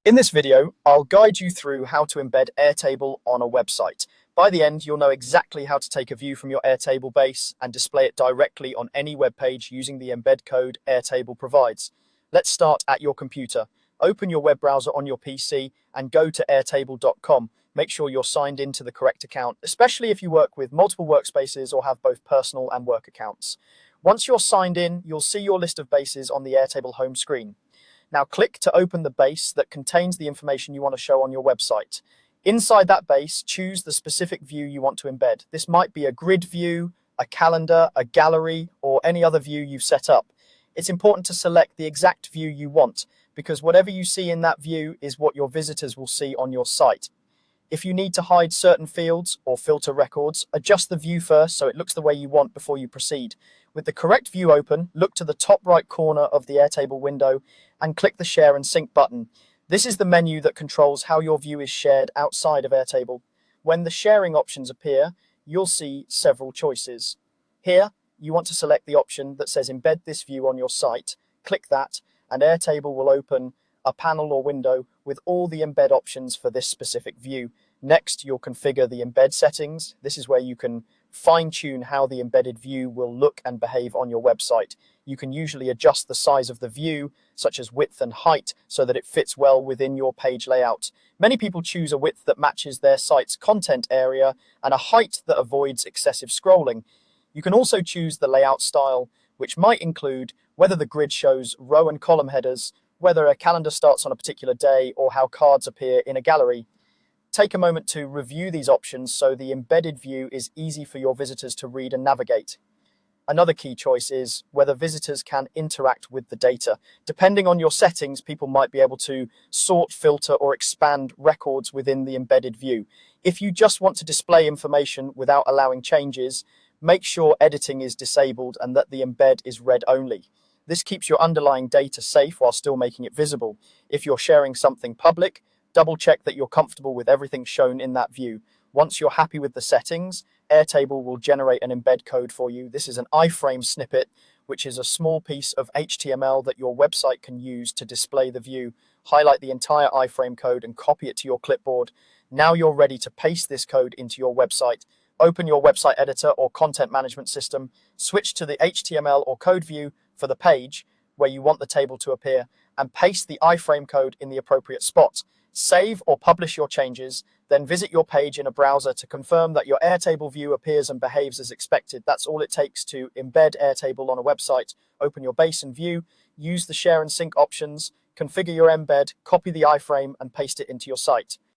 In this video, I'll guide you through how to embed Airtable on a website. By the end, you'll know exactly how to take a view from your Airtable base and display it directly on any web page using the embed code Airtable provides. Let's start at your computer. Open your web browser on your PC and go to airtable.com. Make sure you're signed into the correct account, especially if you work with multiple workspaces or have both personal and work accounts. Once you're signed in, you'll see your list of bases on the Airtable home screen. Now click to open the base that contains the information you want to show on your website. Inside that base, choose the specific view you want to embed. This might be a grid view, a calendar, a gallery, or any other view you've set up. It's important to select the exact view you want, because whatever you see in that view is what your visitors will see on your site. If you need to hide certain fields or filter records, adjust the view first so it looks the way you want before you proceed. With the correct view open, look to the top right corner of the Airtable window and click the Share and Sync button. This is the menu that controls how your view is shared outside of Airtable. When the sharing options appear, you'll see several choices. Here, you want to select the option that says Embed this view on your site. Click that, and Airtable will open a panel or window with all the embed options for this specific view. Next, you'll configure the embed settings. This is where you can fine-tune how the embedded view will look and behave on your website. You can usually adjust the size of the view, such as width and height, so that it fits well within your page layout. Many people choose a width that matches their site's content area and a height that avoids excessive scrolling. You can also choose the layout style, which might include whether the grid shows row and column headers, whether a calendar starts on a particular day, or how cards appear in a gallery. Take a moment to review these options so the embedded view is easy for your visitors to read and navigate. Another key choice is whether visitors can interact with the data. Depending on your settings, people might be able to sort, filter, or expand records within the embedded view. If you just want to display information without allowing changes, make sure editing is disabled and that the embed is read only. This keeps your underlying data safe while still making it visible. If you're sharing something public, double check that you're comfortable with everything shown in that view. Once you're happy with the settings, Airtable will generate an embed code for you. This is an iframe snippet, which is a small piece of HTML that your website can use to display the view. Highlight the entire iframe code and copy it to your clipboard. Now you're ready to paste this code into your website. Open your website editor or content management system, switch to the HTML or code view for the page where you want the table to appear, and paste the iframe code in the appropriate spot. Save or publish your changes, then visit your page in a browser to confirm that your Airtable view appears and behaves as expected. That's all it takes to embed Airtable on a website. Open your base and view, use the share and sync options, configure your embed, copy the iframe, and paste it into your site.